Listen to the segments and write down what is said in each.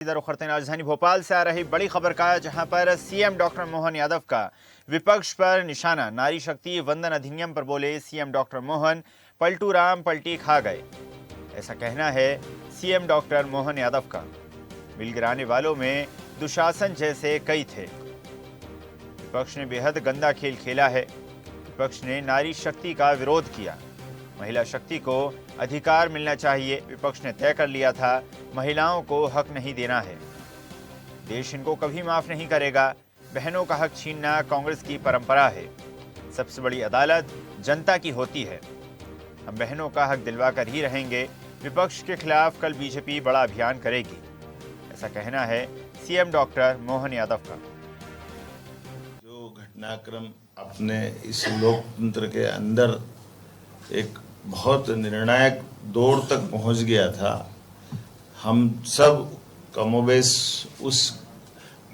इधर उखड़ते राजधानी भोपाल से आ रही बड़ी खबर का, जहां पर सीएम डॉक्टर मोहन यादव का विपक्ष पर निशाना। नारी शक्ति वंदन अधिनियम पर बोले सीएम डॉक्टर मोहन, पलटू राम पलटी खा गए, ऐसा कहना है सीएम डॉक्टर मोहन यादव का। बिल गिराने वालों में दुशासन जैसे कई थे। विपक्ष ने बेहद गंदा खेल खेला है। विपक्ष ने नारी शक्ति का विरोध किया। महिला शक्ति को अधिकार मिलना चाहिए। विपक्ष ने तय कर लिया था महिलाओं को हक नहीं देना है। देश इनको कभी माफ नहीं करेगा। बहनों का हक छीनना कांग्रेस की परंपरा है। सबसे बड़ी अदालत जनता की होती है। हम बहनों का हक दिलवा कर ही रहेंगे। विपक्ष के खिलाफ कल बीजेपी बड़ा अभियान करेगी, ऐसा कहना है सीएम डॉक्टर मोहन यादव का। जो घटनाक्रम अपने इस लोकतंत्र के अंदर एक बहुत निर्णायक दौर तक पहुंच गया था, हम सब कमोबेश उस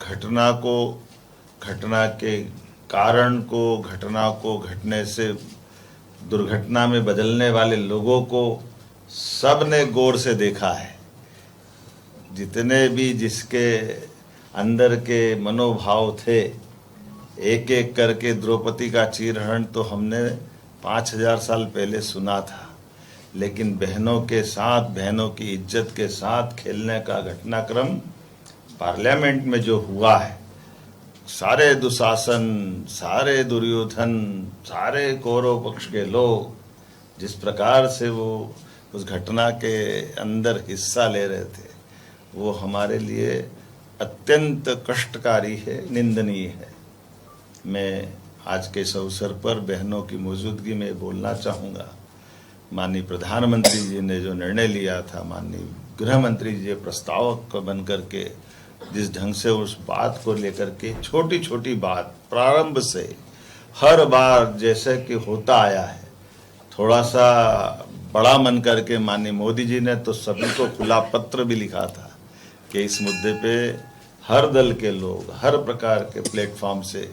घटना को, घटना के कारण को, घटना को घटने से दुर्घटना में बदलने वाले लोगों को सब ने गौर से देखा है। जितने भी जिसके अंदर के मनोभाव थे, एक एक करके द्रौपदी का चीरहरण तो हमने 5000 साल पहले सुना था, लेकिन बहनों के साथ, बहनों की इज्जत के साथ खेलने का घटनाक्रम पार्लियामेंट में जो हुआ है, सारे दुशासन, सारे दुर्योधन, सारे कौरव पक्ष के लोग जिस प्रकार से वो उस घटना के अंदर हिस्सा ले रहे थे, वो हमारे लिए अत्यंत कष्टकारी है, निंदनीय है। मैं आज के इस अवसर पर बहनों की मौजूदगी में बोलना चाहूँगा। माननीय प्रधानमंत्री जी ने जो निर्णय लिया था, माननीय गृह मंत्री जी प्रस्तावक बन करके जिस ढंग से उस बात को लेकर के छोटी छोटी बात प्रारंभ से हर बार जैसे कि होता आया है, थोड़ा सा बड़ा मन करके माननीय मोदी जी ने तो सभी को खुला पत्र भी लिखा था कि इस मुद्दे पे हर दल के लोग हर प्रकार के प्लेटफॉर्म से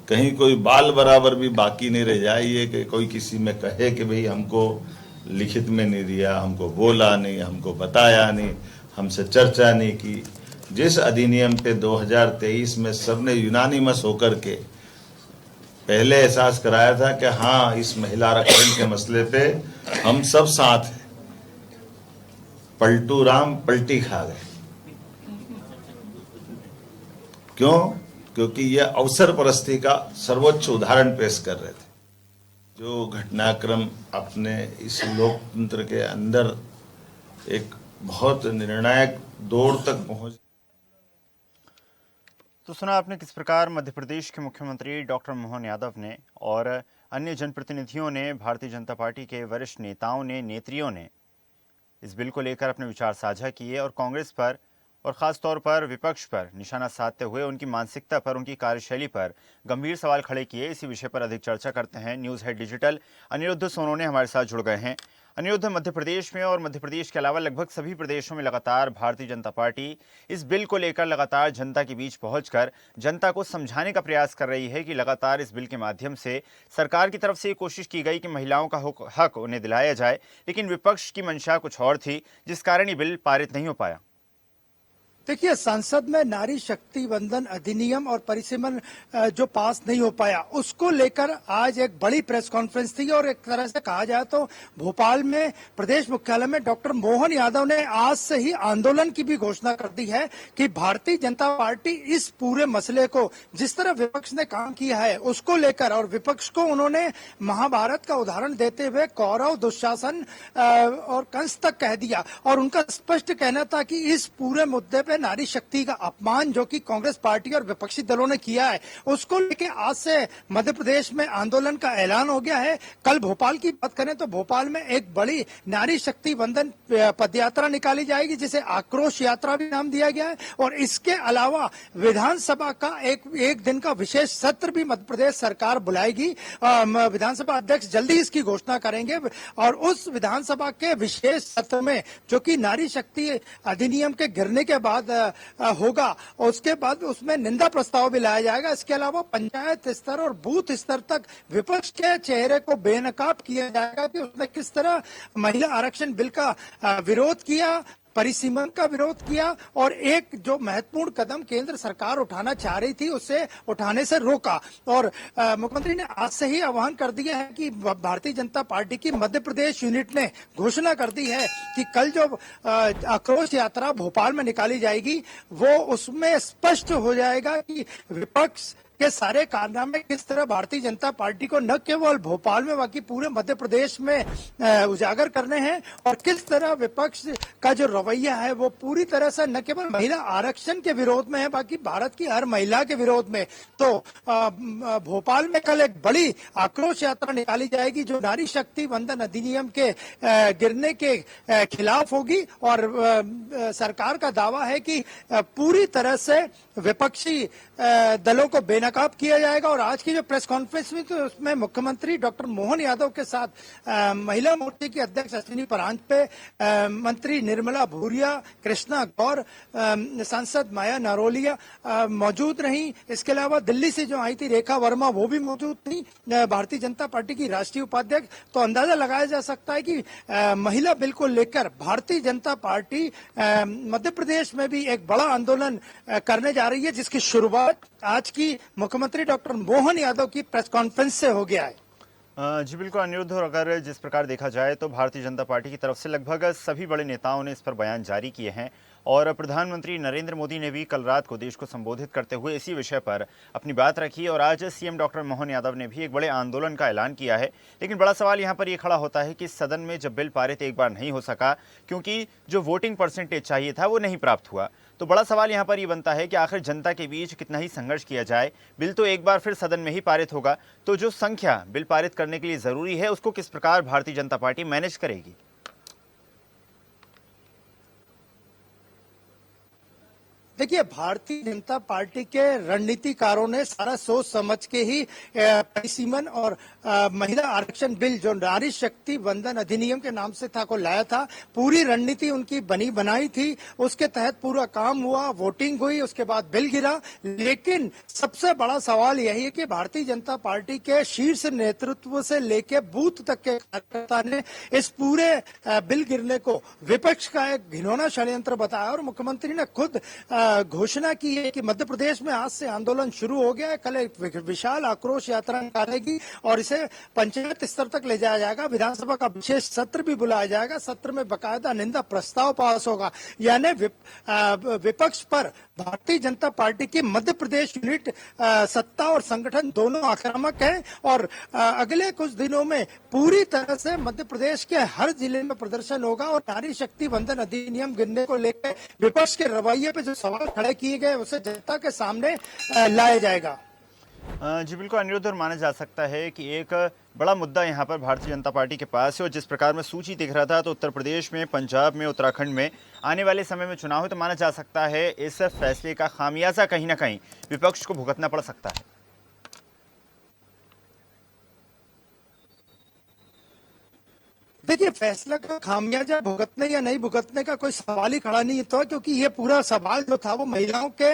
कहीं कोई बाल बराबर भी बाकी नहीं रह जाए। ये कि कोई किसी में कहे कि भाई हमको लिखित में नहीं दिया, हमको बोला नहीं, हमको बताया नहीं, हमसे चर्चा नहीं की। जिस अधिनियम पे 2023 में सबने यूनानिमस होकर के पहले एहसास कराया था कि हाँ, इस महिला आरक्षण के मसले पे हम सब साथ हैं, पलटू राम पलटी खा गए। क्यों? क्योंकि यह अवसर परस्ती का सर्वोच्च उदाहरण पेश कर रहे थे। जो घटनाक्रम अपने इस लोकतंत्र के अंदर एक बहुत निर्णायक दौर तक पहुंच। तो सुना आपने किस प्रकार मध्य प्रदेश के मुख्यमंत्री डॉक्टर मोहन यादव ने और अन्य जनप्रतिनिधियों ने, भारतीय जनता पार्टी के वरिष्ठ नेताओं ने, नेत्रियों ने इस बिल को लेकर अपने विचार साझा किए और कांग्रेस पर और ख़ास तौर पर विपक्ष पर निशाना साधते हुए उनकी मानसिकता पर, उनकी कार्यशैली पर गंभीर सवाल खड़े किए। इसी विषय पर अधिक चर्चा करते हैं। News head digital Anirudh Sonone हमारे साथ जुड़ गए हैं। अनिरुद्ध, मध्य प्रदेश में और मध्य प्रदेश के अलावा लगभग सभी प्रदेशों में लगातार भारतीय जनता पार्टी इस बिल को लेकर लगातार जनता के बीच पहुंचकर जनता को समझाने का प्रयास कर रही है कि लगातार इस बिल के माध्यम से सरकार की तरफ से ये कोशिश की गई कि महिलाओं का हक उन्हें दिलाया जाए, लेकिन विपक्ष की मंशा कुछ और थी, जिस कारण ये बिल पारित नहीं हो पाया। देखिए, संसद में नारी शक्ति वंदन अधिनियम और परिसीमन जो पास नहीं हो पाया, उसको लेकर आज एक बड़ी प्रेस कॉन्फ्रेंस थी और एक तरह से कहा जाए तो भोपाल में प्रदेश मुख्यालय में डॉक्टर मोहन यादव ने आज से ही आंदोलन की भी घोषणा कर दी है कि भारतीय जनता पार्टी इस पूरे मसले को, जिस तरह विपक्ष ने काम किया है उसको लेकर, और विपक्ष को उन्होंने महाभारत का उदाहरण देते हुए कौरव, दुशासन और कंस तक कह दिया। और उनका स्पष्ट कहना था कि इस पूरे मुद्दे पे नारी शक्ति का अपमान जो कि कांग्रेस पार्टी और विपक्षी दलों ने किया है, उसको लेके आज से मध्य प्रदेश में आंदोलन का ऐलान हो गया है। कल भोपाल की बात करें तो भोपाल में एक बड़ी नारी शक्ति वंदन पदयात्रा निकाली जाएगी, जिसे आक्रोश यात्रा भी नाम दिया गया है। और इसके अलावा विधानसभा का एक दिन का विशेष सत्र भी मध्य प्रदेश सरकार बुलाएगी। विधानसभा अध्यक्ष जल्दी इसकी घोषणा करेंगे और उस विधानसभा के विशेष सत्र में, जो कि नारी शक्ति अधिनियम के गिरने के बाद होगा, और उसके बाद उसमें निंदा प्रस्ताव भी लाया जाएगा। इसके अलावा पंचायत स्तर और बूथ स्तर तक विपक्ष के चेहरे को बेनकाब किया जाएगा कि उसने किस तरह महिला आरक्षण बिल का विरोध किया, परिसीमन का विरोध किया और एक जो महत्वपूर्ण कदम केंद्र सरकार उठाना चाह रही थी उसे उठाने से रोका। और मुख्यमंत्री ने आज से ही आह्वान कर दिया है कि भारतीय जनता पार्टी की मध्य प्रदेश यूनिट ने घोषणा कर दी है कि कल जो आक्रोश यात्रा भोपाल में निकाली जाएगी वो उसमें स्पष्ट हो जाएगा कि विपक्ष के सारे कारनामे किस तरह भारतीय जनता पार्टी को न केवल भोपाल में बाकी पूरे मध्य प्रदेश में उजागर करने हैं और किस तरह विपक्ष का जो रवैया है वो पूरी तरह से न केवल महिला आरक्षण के विरोध में है बाकी भारत की हर महिला के विरोध में। तो भोपाल में कल एक बड़ी आक्रोश यात्रा निकाली जाएगी जो नारी शक्ति वंदन अधिनियम के गिरने के खिलाफ होगी और सरकार का दावा है कि पूरी तरह से विपक्षी दलों को बेनकाब किया जाएगा। और आज की जो प्रेस कॉन्फ्रेंस हुई तो उसमें मुख्यमंत्री डॉक्टर मोहन यादव के साथ महिला मोर्चे की अध्यक्ष अश्विनी परांजपे, मंत्री निर्मला भूरिया, कृष्णा गौर, सांसद माया नारोलिया मौजूद रही। इसके अलावा दिल्ली से जो आई थी रेखा वर्मा वो भी मौजूद थी, भारतीय जनता पार्टी की राष्ट्रीय उपाध्यक्ष। तो अंदाजा लगाया जा सकता है कि महिला बिल को लेकर भारतीय जनता पार्टी मध्य प्रदेश में भी एक बड़ा आंदोलन करने जा रही है जिसकी शुरुआत आज की मुख्यमंत्री डॉक्टर मोहन यादव की प्रेस कॉन्फ्रेंस से हो गया है। जी बिल्कुल अनिरुद्ध, और अगर जिस प्रकार देखा जाए तो भारतीय जनता पार्टी की तरफ से लगभग सभी बड़े नेताओं ने इस पर बयान जारी किए हैं और प्रधानमंत्री नरेंद्र मोदी ने भी कल रात को देश को संबोधित करते हुए इसी विषय पर अपनी बात रखी और आज सीएम डॉक्टर मोहन यादव ने भी एक बड़े आंदोलन का ऐलान किया है। लेकिन बड़ा सवाल यहाँ पर ये खड़ा होता है कि सदन में जब बिल पारित एक बार नहीं हो सका क्योंकि जो वोटिंग परसेंटेज चाहिए था वो नहीं प्राप्त हुआ, तो बड़ा सवाल यहाँ पर ये बनता है कि आखिर जनता के बीच कितना ही संघर्ष किया जाए, बिल तो एक बार फिर सदन में ही पारित होगा, तो जो संख्या बिल पारित करने के लिए जरूरी है उसको किस प्रकार भारतीय जनता पार्टी मैनेज करेगी। देखिए, भारतीय जनता पार्टी के रणनीतिकारों ने सारा सोच समझ के ही परिसीमन और महिला आरक्षण बिल जो नारी शक्ति वंदन अधिनियम के नाम से था को लाया था। पूरी रणनीति उनकी बनी बनाई थी, उसके तहत पूरा काम हुआ, वोटिंग हुई, उसके बाद बिल गिरा। लेकिन सबसे बड़ा सवाल यही है कि भारतीय जनता पार्टी के शीर्ष नेतृत्व से लेकर बूथ तक के कार्यकर्ता ने इस पूरे बिल गिरने को विपक्ष का एक घिनौना षड्यंत्र बताया और मुख्यमंत्री ने खुद घोषणा की है कि मध्य प्रदेश में आज से आंदोलन शुरू हो गया है। कल एक विशाल आक्रोश यात्रा निकालेगी और इसे पंचायत स्तर तक ले जाया जाएगा। विधानसभा का विशेष सत्र भी बुलाया जाएगा, सत्र में बकायदा निंदा प्रस्ताव पास होगा। यानी विपक्ष पर भारतीय जनता पार्टी की मध्य प्रदेश यूनिट सत्ता और संगठन दोनों आक्रामक है और अगले कुछ दिनों में पूरी तरह से मध्य प्रदेश के हर जिले में प्रदर्शन होगा और नारी शक्ति वंदन अधिनियम गिरने को लेकर विपक्ष के रवैये पे जो सवाल खड़े किए गए उसे जनता के सामने लाया जाएगा। जी बिल्कुल अनिरुद्ध, और माना जा सकता है कि एक बड़ा मुद्दा यहाँ पर भारतीय जनता पार्टी के पास है और जिस प्रकार में सूची दिख रहा था तो उत्तर प्रदेश में, पंजाब में, उत्तराखंड में आने वाले समय में चुनाव है, तो माना जा सकता है इस फैसले का खामियाजा कहीं ना कहीं विपक्ष को भुगतना पड़ सकता है। देखिए, फैसला का खामियाजा भुगतने या नहीं भुगतने का कोई सवाल ही खड़ा नहीं था क्योंकि ये पूरा सवाल जो था वो महिलाओं के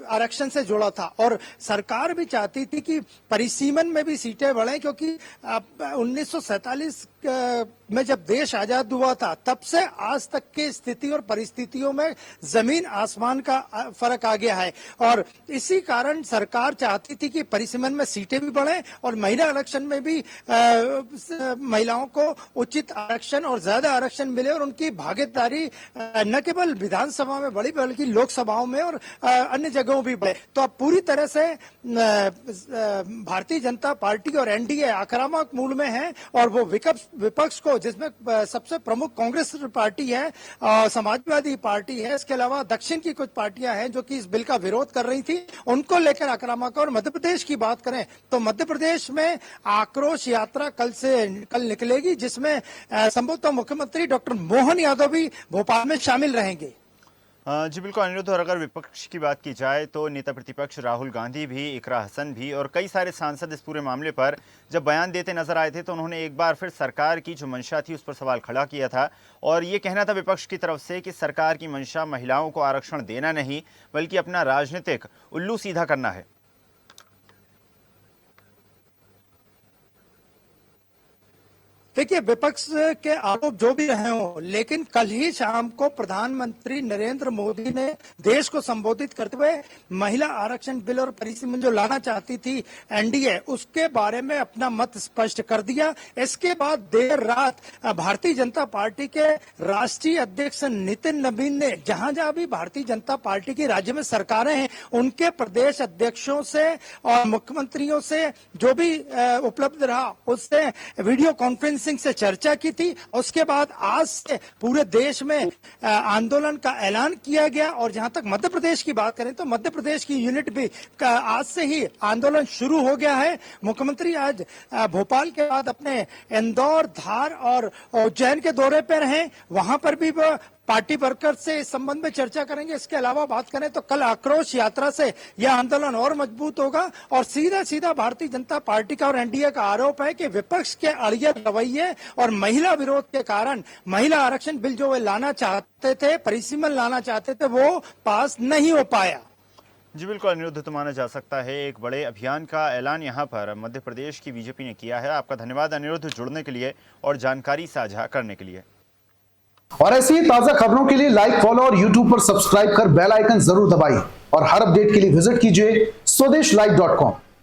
आरक्षण से जुड़ा था और सरकार भी चाहती थी कि परिसीमन में भी सीटें बढ़े क्योंकि 1947 में जब देश आजाद हुआ था तब से आज तक की स्थिति और परिस्थितियों में जमीन आसमान का फर्क आ गया है और इसी कारण सरकार चाहती थी कि परिसीमन में सीटें भी बढ़े और महिला आरक्षण में भी महिलाओं को उचित आरक्षण और ज्यादा आरक्षण मिले और उनकी भागीदारी न केवल विधानसभा में बढ़ी बल्कि लोकसभाओं में और अन्य जगहों भी बढ़े। तो अब पूरी तरह से भारतीय जनता पार्टी और एनडीए आक्रामक मूड में है और वो विपक्ष को, जिसमें सबसे प्रमुख कांग्रेस पार्टी है, समाजवादी पार्टी है, इसके अलावा दक्षिण की कुछ पार्टियां हैं जो कि इस बिल का विरोध कर रही थी, उनको लेकर आक्रामक। और मध्य प्रदेश की बात करें तो मध्य प्रदेश में आक्रोश यात्रा कल निकलेगी जिसमें संभवतः मुख्यमंत्री डॉक्टर मोहन यादव भी भोपाल में शामिल रहेंगे। जी बिल्कुल अनिरुद्ध, और अगर विपक्ष की बात की जाए तो नेता प्रतिपक्ष राहुल गांधी भी, इकरा हसन भी और कई सारे सांसद इस पूरे मामले पर जब बयान देते नजर आए थे तो उन्होंने एक बार फिर सरकार की जो मंशा थी उस पर सवाल खड़ा किया था और ये कहना था विपक्ष की तरफ से कि सरकार की मंशा महिलाओं को आरक्षण देना नहीं बल्कि अपना राजनीतिक उल्लू सीधा करना है। देखिए, विपक्ष के आरोप जो भी रहे हो, लेकिन कल ही शाम को प्रधानमंत्री नरेंद्र मोदी ने देश को संबोधित करते हुए महिला आरक्षण बिल और परिसीमन जो लाना चाहती थी एनडीए, उसके बारे में अपना मत स्पष्ट कर दिया। इसके बाद देर रात भारतीय जनता पार्टी के राष्ट्रीय अध्यक्ष नितिन नवीन ने जहां जहां भी भारतीय जनता पार्टी की राज्य में सरकारें हैं, उनके प्रदेश अध्यक्षों से और मुख्यमंत्रियों से जो भी उपलब्ध रहा उससे वीडियो कॉन्फ्रेंसिंग से चर्चा की थी। उसके बाद आज से पूरे देश में आंदोलन का ऐलान किया गया। और जहां तक मध्य प्रदेश की बात करें तो मध्य प्रदेश की यूनिट भी आज से ही आंदोलन शुरू हो गया है। मुख्यमंत्री आज भोपाल के बाद अपने इंदौर, धार और उज्जैन के दौरे पर हैं। वहां पर भी पार्टी वर्कर से इस संबंध में चर्चा करेंगे। इसके अलावा बात करें तो कल आक्रोश यात्रा से यह आंदोलन और मजबूत होगा। और सीधा सीधा भारतीय जनता पार्टी का और एनडीए का आरोप है कि विपक्ष के अड़ियल रवैये और महिला विरोध के कारण महिला आरक्षण बिल जो वे लाना चाहते थे, परिसीमन लाना चाहते थे, वो पास नहीं हो पाया। जी बिल्कुल अनिरुद्ध, तो माना जा सकता है एक बड़े अभियान का ऐलान यहाँ पर मध्य प्रदेश की बीजेपी ने किया है। आपका धन्यवाद अनिरुद्ध, जुड़ने के लिए और जानकारी साझा करने के लिए। और ऐसी ही ताजा खबरों के लिए लाइक, फॉलो और यूट्यूब पर सब्सक्राइब कर बेल आइकन जरूर दबाइए। और हर अपडेट के लिए विजिट कीजिए स्वदेशलाइव.com।